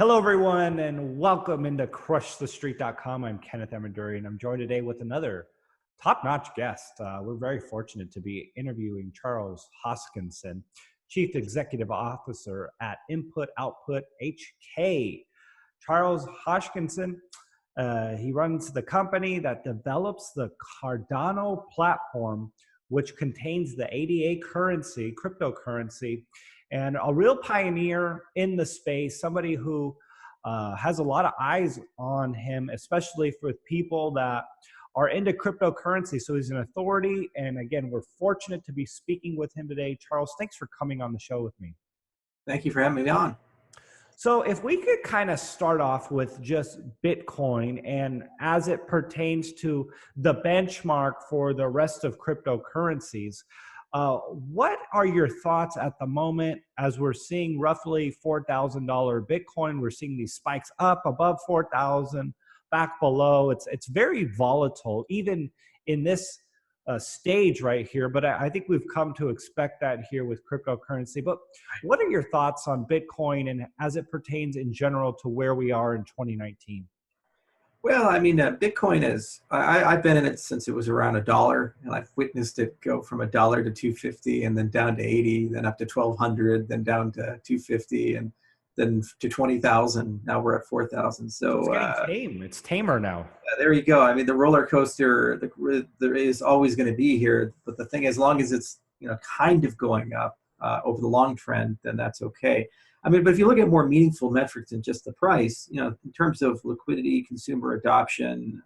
Hello, everyone, and welcome into crushthestreet.com. I'm Kenneth Emery, and I'm joined today with another top-notch guest. We're very fortunate to be interviewing Charles Hoskinson, Chief Executive Officer at Input Output HK. Charles Hoskinson, he runs the company that develops the Cardano platform, which contains the ADA currency, cryptocurrency, and a real pioneer in the space, somebody who has a lot of eyes on him, especially for people that are into cryptocurrency. So he's an authority. And again, we're fortunate to be speaking with him today. Charles, thanks for coming on the show with me. Thank you for having me on. So if we could kind of start off with just Bitcoin and as it pertains to the benchmark for the rest of cryptocurrencies, what are your thoughts at the moment as we're seeing roughly $4,000 Bitcoin? We're seeing these spikes up above 4,000, back below. It's very volatile, even in this stage right here. But I think we've come to expect that here with cryptocurrency. But what are your thoughts on Bitcoin and as it pertains in general to where we are in 2019? Well, I mean, Bitcoin is, I've been in it since it was around $1, and I've witnessed it go from $1 to 250 and then down to 80, then up to 1,200, then down to 250, and then to 20,000. Now we're at 4,000. So it's getting tame. It's tamer now. There you go. I mean, the roller coaster, there is always going to be here. But the thing is, as long as it's, kind of going up over the long trend, then that's okay. I mean, but if you look at more meaningful metrics than just the price, in terms of liquidity, consumer adoption,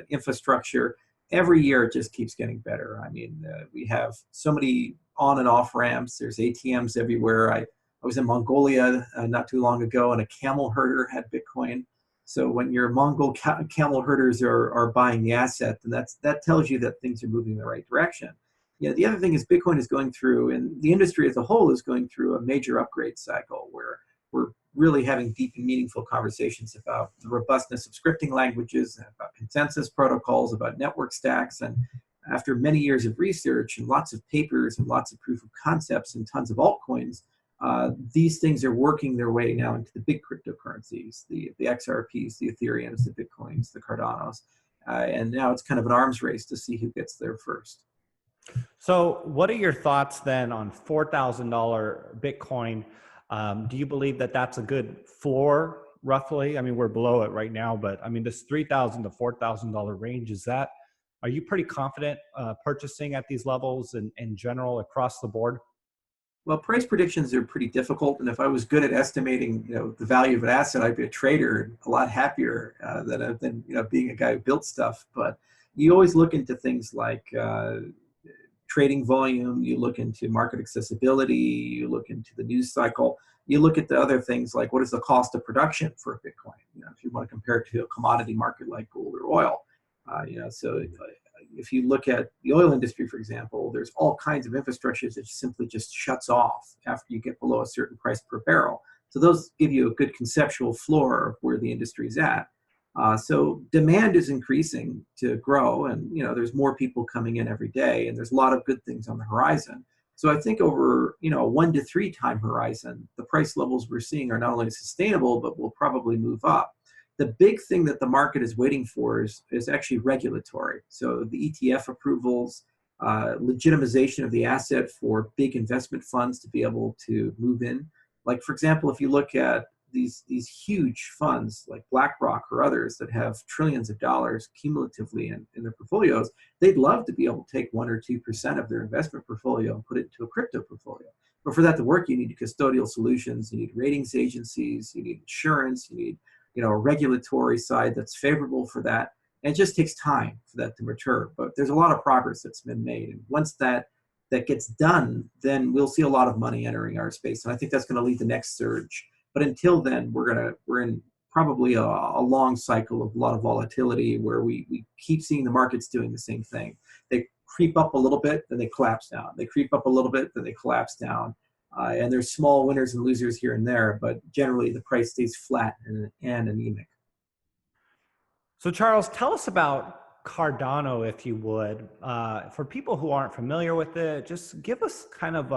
infrastructure, every year it just keeps getting better. I mean, we have so many on and off ramps. There's ATMs everywhere. I was in Mongolia not too long ago, and a camel herder had Bitcoin. So when your Mongol camel herders are buying the asset, then that tells you that things are moving in the right direction. The other thing is Bitcoin is going through, and the industry as a whole is going through a major upgrade cycle where we're really having deep and meaningful conversations about the robustness of scripting languages, about consensus protocols, about network stacks. And after many years of research and lots of papers and lots of proof of concepts and tons of altcoins, these things are working their way now into the big cryptocurrencies, the XRPs, the Ethereums, the Bitcoins, the Cardanos. And now it's kind of an arms race to see who gets there first. So what are your thoughts then on $4,000 Bitcoin? Do you believe that that's a good floor, roughly? I mean, we're below it right now, but I mean, this $3,000 to $4,000 range, are you pretty confident purchasing at these levels and in general across the board? Well, price predictions are pretty difficult, and if I was good at estimating, the value of an asset, I'd be a trader, a lot happier than being a guy who built stuff. But you always look into things like trading volume, you look into market accessibility, you look into the news cycle, you look at the other things like what is the cost of production for a Bitcoin, if you want to compare it to a commodity market like gold or oil. So if you look at the oil industry, for example, there's all kinds of infrastructures that simply just shuts off after you get below a certain price per barrel. So those give you a good conceptual floor of where the industry is at. So demand is increasing to grow, and there's more people coming in every day, and there's a lot of good things on the horizon. So I think over a 1 to 3 time horizon, the price levels we're seeing are not only sustainable, but will probably move up. The big thing that the market is waiting for is actually regulatory. So the ETF approvals, legitimization of the asset for big investment funds to be able to move in. Like, for example, if you look at these huge funds like BlackRock or others that have trillions of dollars cumulatively in their portfolios, they'd love to be able to take 1 or 2% of their investment portfolio and put it into a crypto portfolio. But for that to work, you need custodial solutions, you need ratings agencies, you need insurance, you need a regulatory side that's favorable for that. And it just takes time for that to mature. But there's a lot of progress that's been made. And once that gets done, then we'll see a lot of money entering our space. And I think that's going to lead the next surge. But until then, we're in probably a long cycle of a lot of volatility where we keep seeing the markets doing the same thing. They creep up a little bit, then they collapse down. They creep up a little bit, then they collapse down. And there's small winners and losers here and there, but generally the price stays flat and anemic. So Charles, tell us about Cardano, if you would. For people who aren't familiar with it, just give us kind of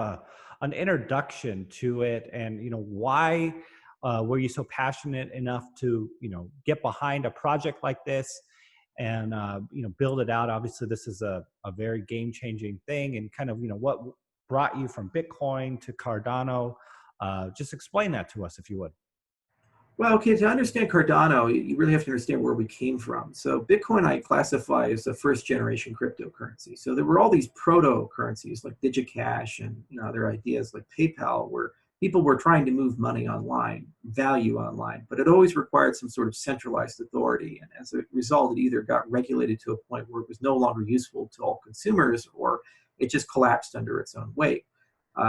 an introduction to it and why were you so passionate enough to, get behind a project like this and, build it out? Obviously, this is a very game-changing thing, and kind of, what brought you from Bitcoin to Cardano. Just explain that to us, if you would. Well, okay, to understand Cardano, you really have to understand where we came from. So Bitcoin I classify as a first generation cryptocurrency. So there were all these proto currencies like DigiCash and other ideas like PayPal, where people were trying to move money online, value online, but it always required some sort of centralized authority. And as a result, it either got regulated to a point where it was no longer useful to all consumers, or it just collapsed under its own weight.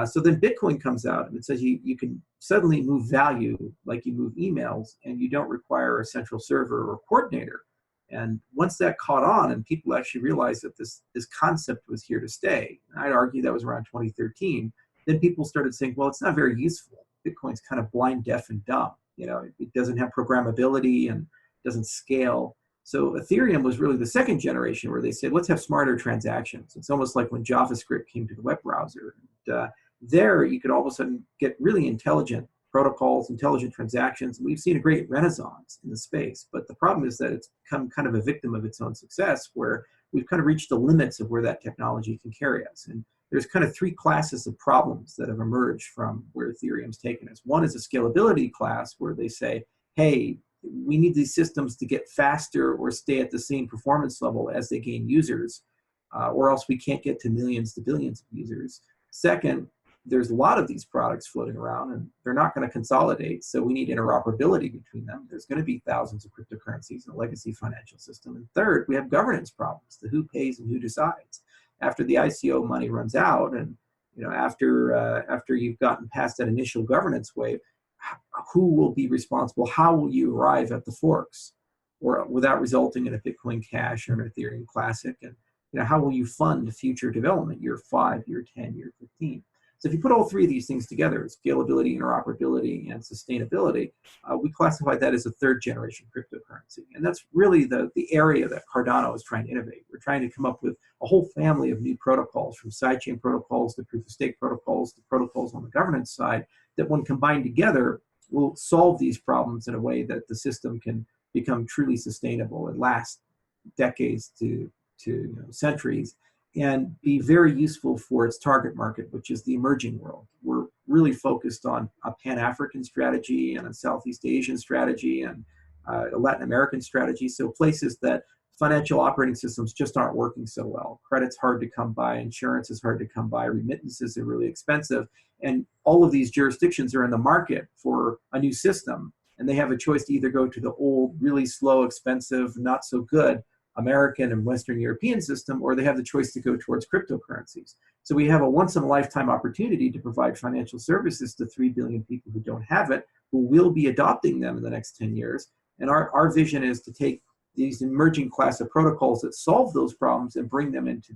So then Bitcoin comes out and it says you can suddenly move value like you move emails, and you don't require a central server or coordinator. And once that caught on and people actually realized that this concept was here to stay, and I'd argue that was around 2013, then people started saying, well, it's not very useful. Bitcoin's kind of blind, deaf, and dumb. It doesn't have programmability and doesn't scale. So Ethereum was really the second generation where they said, let's have smarter transactions. It's almost like when JavaScript came to the web browser. And, there, you could all of a sudden get really intelligent protocols, intelligent transactions. And we've seen a great renaissance in the space. But the problem is that it's become kind of a victim of its own success, where we've kind of reached the limits of where that technology can carry us. And there's kind of three classes of problems that have emerged from where Ethereum's taken us. One is a scalability class, where they say, hey, we need these systems to get faster or stay at the same performance level as they gain users, or else we can't get to millions to billions of users. Second, there's a lot of these products floating around and they're not going to consolidate. So we need interoperability between them. There's going to be thousands of cryptocurrencies in a legacy financial system. And third, we have governance problems, the who pays and who decides. After the ICO money runs out, and after you've gotten past that initial governance wave, who will be responsible? How will you arrive at the forks, or without resulting in a Bitcoin Cash or an Ethereum Classic? And how will you fund future development, year 5, year 10, year 15? So if you put all three of these things together, scalability, interoperability, and sustainability, we classify that as a third generation cryptocurrency. And that's really the area that Cardano is trying to innovate. We're trying to come up with a whole family of new protocols, from sidechain protocols to proof of stake protocols to protocols on the governance side, that when combined together will solve these problems in a way that the system can become truly sustainable and last decades to centuries, and be very useful for its target market, which is the emerging world. We're really focused on a Pan-African strategy and a Southeast Asian strategy and a Latin American strategy. So places that financial operating systems just aren't working so well. Credit's hard to come by, insurance is hard to come by, remittances are really expensive. And all of these jurisdictions are in the market for a new system. And they have a choice to either go to the old, really slow, expensive, not so good American and Western European system, or they have the choice to go towards cryptocurrencies. So we have a once-in-a-lifetime opportunity to provide financial services to 3 billion people who don't have it, who will be adopting them in the next 10 years. And our vision is to take these emerging class of protocols that solve those problems and bring them into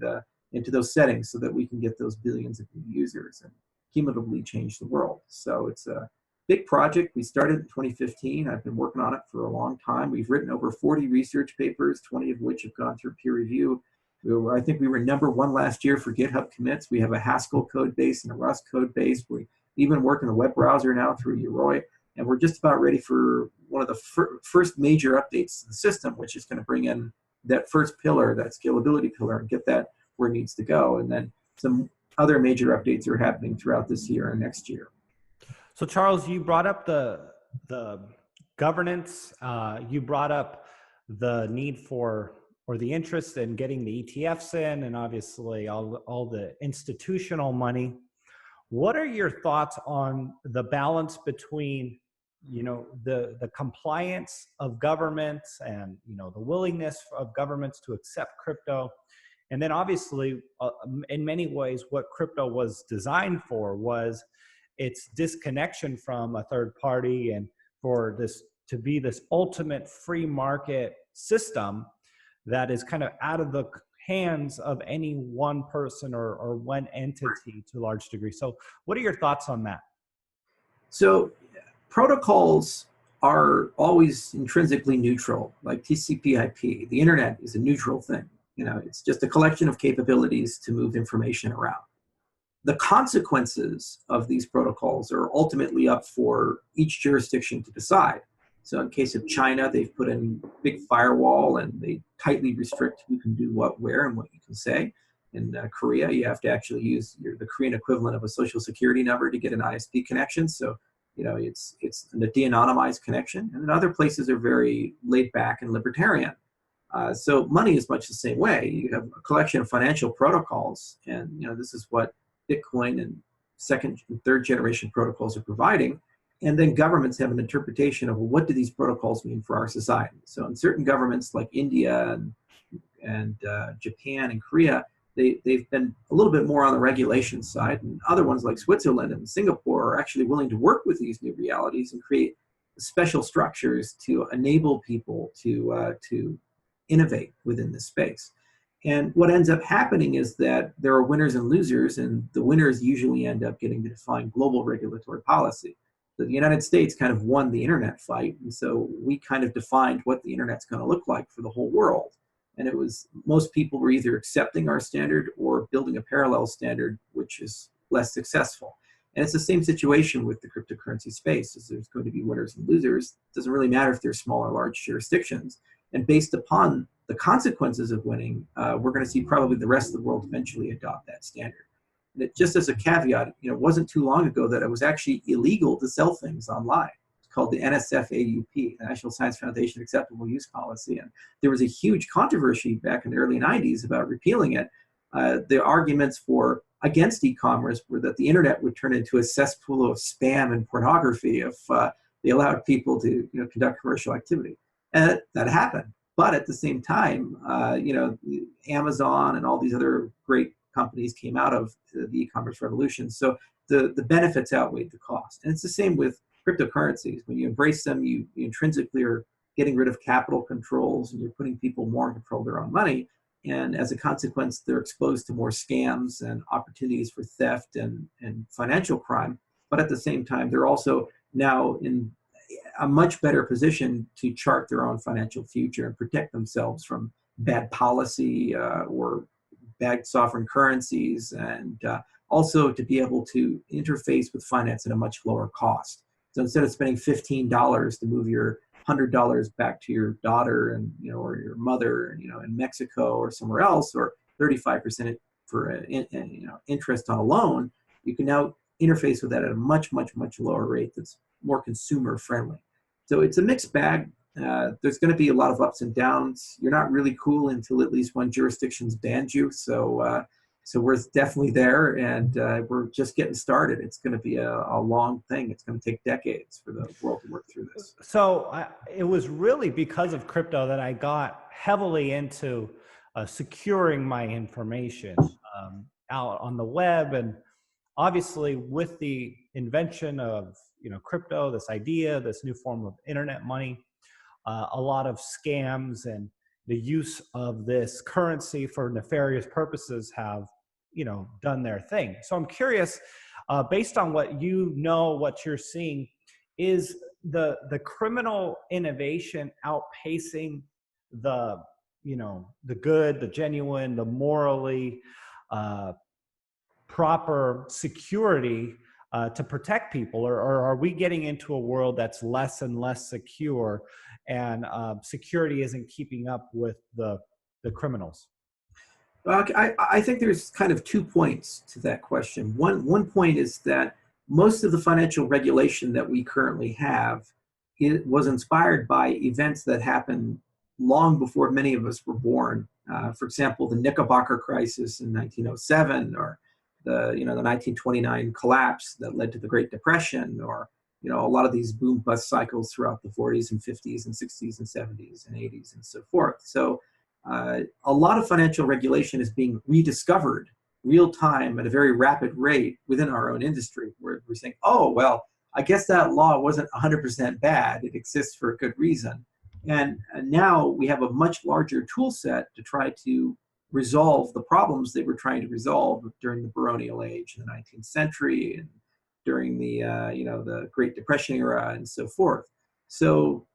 those settings, so that we can get those billions of new users and cumulatively change the world. So it's a big project. We started in 2015. I've been working on it for a long time. We've written over 40 research papers, 20 of which have gone through peer review. I think we were #1 last year for GitHub commits. We have a Haskell code base and a Rust code base. We even work in the web browser now through Yoroi. And we're just about ready for one of the first major updates to the system, which is going to bring in that first pillar, that scalability pillar, and get that where it needs to go. And then some other major updates are happening throughout this year and next year. So Charles, you brought up the governance. You brought up the need for, or the interest in getting the ETFs in, and obviously all the institutional money. What are your thoughts on the balance between, the compliance of governments and, the willingness of governments to accept crypto? And then obviously, in many ways, what crypto was designed for was its disconnection from a third party, and for this to be this ultimate free market system that is kind of out of the hands of any one person or one entity to a large degree. So what are your thoughts on that? So protocols are always intrinsically neutral, like TCP/IP. The internet is a neutral thing. It's just a collection of capabilities to move information around. the consequences of these protocols are ultimately up for each jurisdiction to decide. So in case of China, they've put in a big firewall and they tightly restrict who can do what, where, and what you can say. In Korea, you have to actually use the Korean equivalent of a social security number to get an ISP connection. So, it's a de-anonymized connection. And then other places are very laid back and libertarian. So money is much the same way. You have a collection of financial protocols, and this is what Bitcoin and second and third generation protocols are providing. And then governments have an interpretation of, well, what do these protocols mean for our society? So in certain governments like India and Japan and Korea, they've been a little bit more on the regulation side, and other ones like Switzerland and Singapore are actually willing to work with these new realities and create special structures to enable people to innovate within this space. And what ends up happening is that there are winners and losers, and the winners usually end up getting to define global regulatory policy. So the United States kind of won the internet fight, and so we kind of defined what the internet's going to look like for the whole world. And it was, most people were either accepting our standard or building a parallel standard, which is less successful. And it's the same situation with the cryptocurrency space, as there's going to be winners and losers. It doesn't really matter if they're small or large jurisdictions. And based upon the consequences of winning, we're going to see probably the rest of the world eventually adopt that standard. And it, just as a caveat, it wasn't too long ago that it was actually illegal to sell things online. It's called the NSF-AUP, the National Science Foundation Acceptable Use Policy. And there was a huge controversy back in the early 90s about repealing it. The arguments against e-commerce were that the internet would turn into a cesspool of spam and pornography if they allowed people to conduct commercial activity. And that happened. But at the same time, Amazon and all these other great companies came out of the e-commerce revolution. So the benefits outweighed the cost. And it's the same with cryptocurrencies. When you embrace them, you intrinsically are getting rid of capital controls, and you're putting people more in control of their own money. And as a consequence, they're exposed to more scams and opportunities for theft and financial crime. But at the same time, they're also now in a much better position to chart their own financial future and protect themselves from bad policy or bad sovereign currencies, and also to be able to interface with finance at a much lower cost. So instead of spending $15 to move your $100 back to your daughter and or your mother in Mexico or somewhere else, or 35% for interest on a loan, you can now interface with that at a much lower rate that's more consumer friendly. So it's a mixed bag. There's going to be a lot of ups and downs. You're not really cool until at least one jurisdiction's banned you. So we're definitely there, and we're just getting started. It's going to be a long thing. It's going to take decades for the world to work through this. So it was really because of crypto that I got heavily into securing my information out on the web. And obviously with the invention of crypto, this idea, this new form of internet money, a lot of scams and the use of this currency for nefarious purposes have done their thing. So I'm curious, based on what what you're seeing, is the criminal innovation outpacing the good, the genuine, the morally proper security to protect people, or are we getting into a world that's less and less secure, and security isn't keeping up with the criminals? I think there's kind of 2 points to that question. One point is that most of the financial regulation that we currently have, it was inspired by events that happened long before many of us were born. For example, the Knickerbocker crisis in 1907, or the 1929 collapse that led to the Great Depression, or a lot of these boom bust cycles throughout the 40s and 50s and 60s and 70s and 80s and so forth. So a lot of financial regulation is being rediscovered real time at a very rapid rate within our own industry, where we're saying, oh, well, I guess that law wasn't 100% bad. It exists for a good reason. And now we have a much larger tool set to try to resolve the problems they were trying to resolve during the baronial age in the 19th century and during the the Great Depression era and so forth. So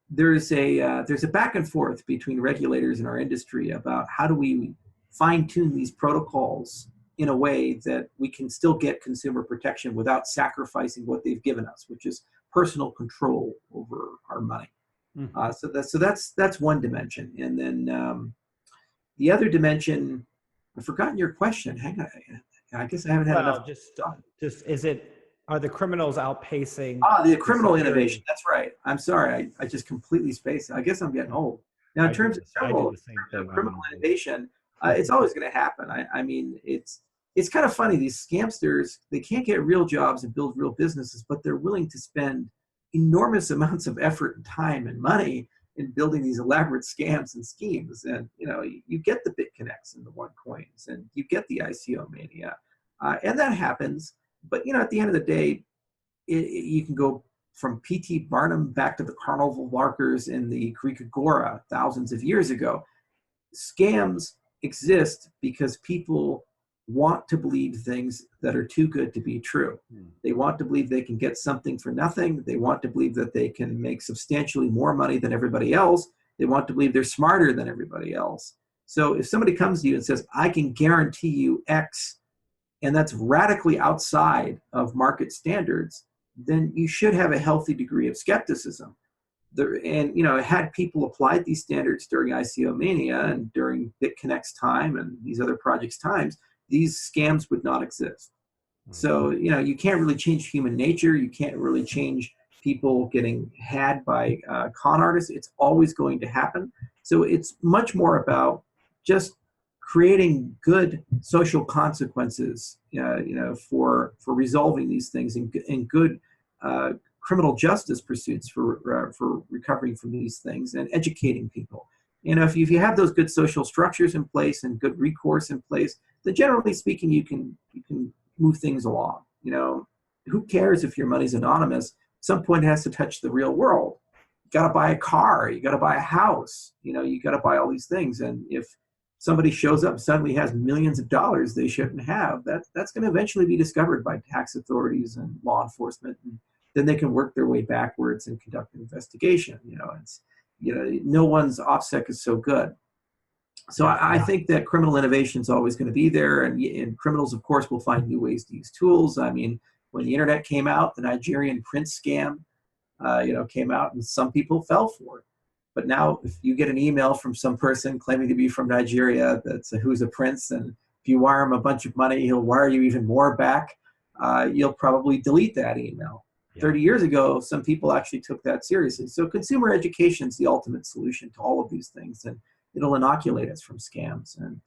there's a back and forth between regulators in our industry about how do we fine-tune these protocols in a way that we can still get consumer protection without sacrificing what they've given us, which is personal control over our money. So that's one dimension. And then the other dimension, I've forgotten your question. Hang on, I guess I haven't had enough. Just are the criminals outpacing? The criminal innovation. That's right. I'm sorry, I just completely spaced it. I guess I'm getting old. Now, in terms of criminal innovation, it's always going to happen. I mean, it's kind of funny. These scamsters, they can't get real jobs and build real businesses, but they're willing to spend enormous amounts of effort and time and money in building these elaborate scams and schemes. And you get the BitConnects and the OneCoins, and you get the ICO mania, and that happens. But at the end of the day, you can go from P.T. Barnum back to the carnival barkers in the Greek agora thousands of years ago. Scams exist because people want to believe things that are too good to be true. They want to believe they can get something for nothing. They want to believe that they can make substantially more money than everybody else. They want to believe they're smarter than everybody else. So if somebody comes to you and says, I can guarantee you X, and that's radically outside of market standards, then you should have a healthy degree of skepticism. Had people applied these standards during ICO mania and during BitConnect's time and these other projects' times, these scams would not exist. So, you can't really change human nature. You can't really change people getting had by con artists. It's always going to happen. So it's much more about just creating good social consequences, for resolving these things, and good criminal justice pursuits for recovering from these things, and educating people. If you have those good social structures in place and good recourse in place, then generally speaking, you can move things along. Who cares if your money's anonymous? At some point, it has to touch the real world. You got to buy a car. You got to buy a house. You got to buy all these things. And if somebody shows up and suddenly has millions of dollars they shouldn't have, that's going to eventually be discovered by tax authorities and law enforcement, and then they can work their way backwards and conduct an investigation. No one's OPSEC is so good. So I think that criminal innovation is always going to be there, and criminals, of course, will find new ways to use tools. I mean, when the internet came out, the Nigerian prince scam, came out, and some people fell for it. But now, if you get an email from some person claiming to be from Nigeria who's a prince, and if you wire him a bunch of money, he'll wire you even more back, you'll probably delete that email. 30 years ago, some people actually took that seriously. So consumer education is the ultimate solution to all of these things, and it'll inoculate us from scams. And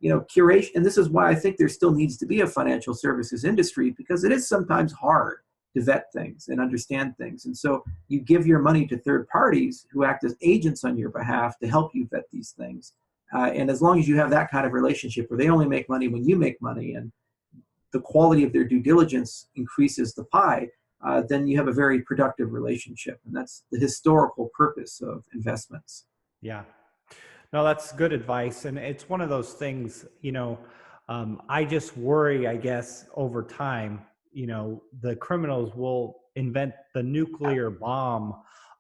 curation. And this is why I think there still needs to be a financial services industry, because it is sometimes hard to vet things and understand things. And so you give your money to third parties who act as agents on your behalf to help you vet these things. And as long as you have that kind of relationship where they only make money when you make money, and the quality of their due diligence increases the pie, then you have a very productive relationship. And that's the historical purpose of investments. Yeah. No, that's good advice. And it's one of those things, I just worry, I guess, over time, the criminals will invent the nuclear bomb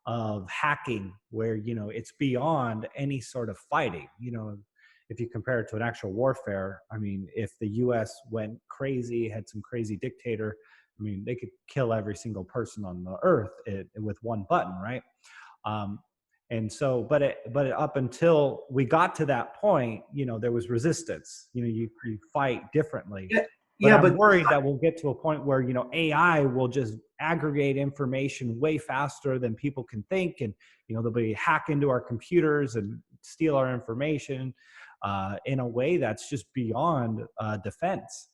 of hacking where, it's beyond any sort of fighting. If you compare it to an actual warfare, I mean, if the US went crazy, had some crazy dictator, I mean, they could kill every single person on the earth with one button, right? And so, but up until we got to that point, there was resistance. You fight differently. But I'm worried that we'll get to a point where, AI will just aggregate information way faster than people can think. And, they'll be hack into our computers and steal our information in a way that's just beyond defense.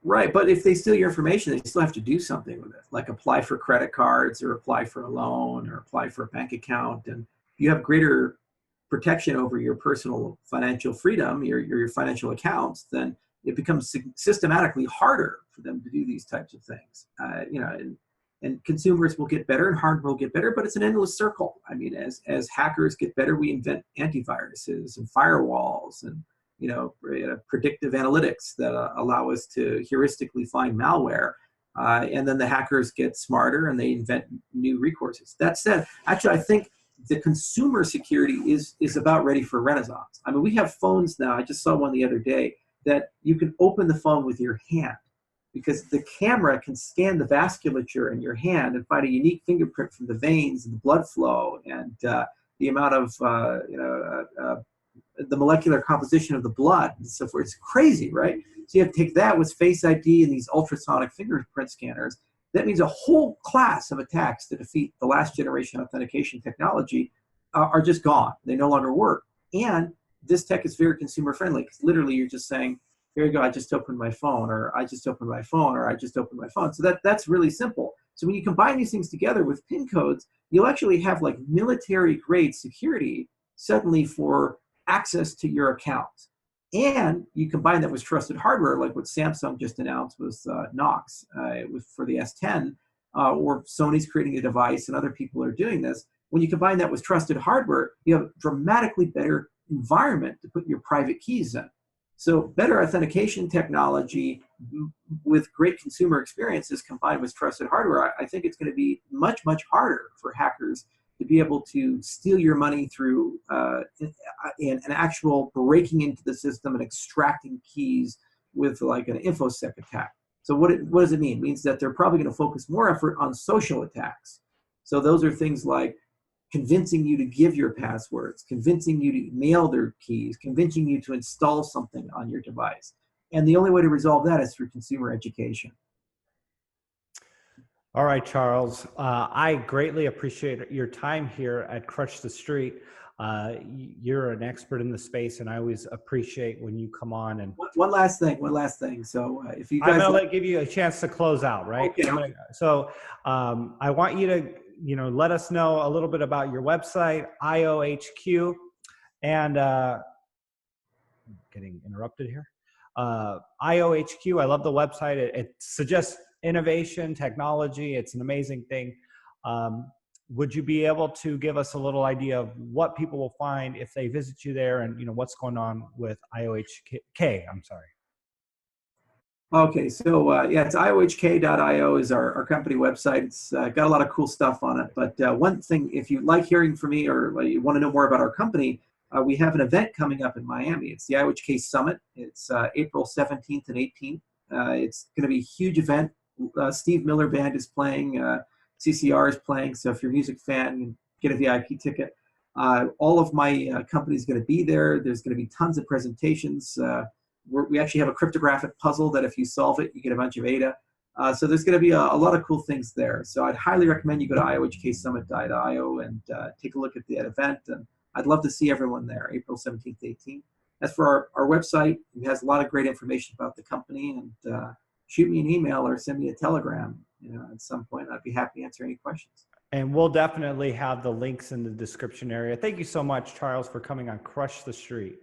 Right. But if they steal your information, they still have to do something with it, like apply for credit cards or apply for a loan or apply for a bank account. And you have greater protection over your personal financial freedom, your financial accounts, then it becomes systematically harder for them to do these types of things. And consumers will get better and hardware will get better, but it's an endless circle. I mean, as hackers get better, we invent antiviruses and firewalls and predictive analytics that allow us to heuristically find malware. And then the hackers get smarter and they invent new recourses. That said, actually, I think the consumer security is about ready for renaissance. I mean, we have phones now. I just saw one the other day that you can open the phone with your hand, because the camera can scan the vasculature in your hand and find a unique fingerprint from the veins and the blood flow and the amount of the molecular composition of the blood and so forth. It's crazy, right? So you have to take that with Face ID and these ultrasonic fingerprint scanners. That means a whole class of attacks to defeat the last generation authentication technology are just gone. They no longer work. And this tech is very consumer friendly, because literally you're just saying, here you go, I just opened my phone, or I just opened my phone, or I just opened my phone. So that's really simple. So when you combine these things together with PIN codes, you'll actually have like military grade security suddenly for access to your accounts. And you combine that with trusted hardware, like what Samsung just announced was Knox for the S10, or Sony's creating a device, and other people are doing this. When you combine that with trusted hardware, you have a dramatically better environment to put your private keys in. So better authentication technology with great consumer experiences combined with trusted hardware, I think it's going to be much, much harder for hackers to be able to steal your money through an actual breaking into the system and extracting keys with like an InfoSec attack. So what does it mean? It means that they're probably going to focus more effort on social attacks. So those are things like convincing you to give your passwords, convincing you to mail their keys, convincing you to install something on your device. And the only way to resolve that is through consumer education. All right, Charles. I greatly appreciate your time here at Crush the Street. You're an expert in the space, and I always appreciate when you come on. And one last thing. So if you guys, I'm going to give you a chance to close out, right? Okay. So I want you to, let us know a little bit about your website, IOHQ, and getting interrupted here. IOHQ. I love the website. It suggests innovation, technology. It's an amazing thing. Would you be able to give us a little idea of what people will find if they visit you there, and what's going on with IOHK? I'm sorry. Okay, so yeah, it's IOHK.io is our company website. It's got a lot of cool stuff on it. But one thing, if you like hearing from me, or you want to know more about our company, we have an event coming up in Miami. It's the IOHK Summit. It's April 17th and 18th. It's going to be a huge event. Steve Miller Band is playing. CCR is playing. So if you're a music fan, you get a VIP ticket. All of my company is going to be there. There's going to be tons of presentations. We actually have a cryptographic puzzle that if you solve it, you get a bunch of ADA. So there's going to be a lot of cool things there. So I'd highly recommend you go to iohksummit.io and take a look at that event. And I'd love to see everyone there, April 17th, 18th. As for our website, it has a lot of great information about the company. And shoot me an email or send me a telegram. At some point, I'd be happy to answer any questions. And we'll definitely have the links in the description area. Thank you so much, Charles, for coming on Crush the Street.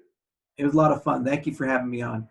It was a lot of fun. Thank you for having me on.